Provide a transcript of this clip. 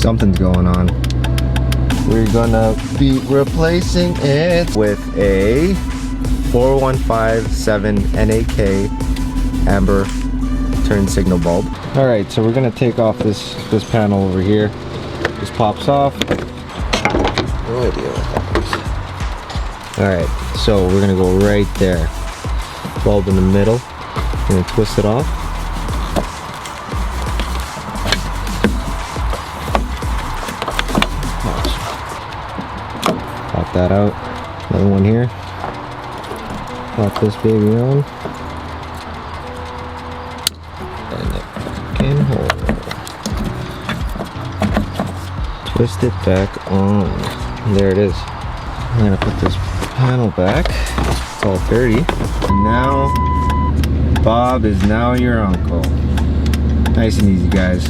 Something's going on. We're gonna be replacing it with a 4157 NAK amber turn signal bulb. All right, so we're gonna take off this panel over here. This pops off. No idea what that is. All right, so we're gonna go right there. Bulb in the middle. Gonna twist it off. Pop that out. Another one here. Pop this baby on. And it can hold. Twist it back on. There it is. I'm gonna put this panel back. It's all dirty. And now, Bob is now your uncle. Nice and easy, guys.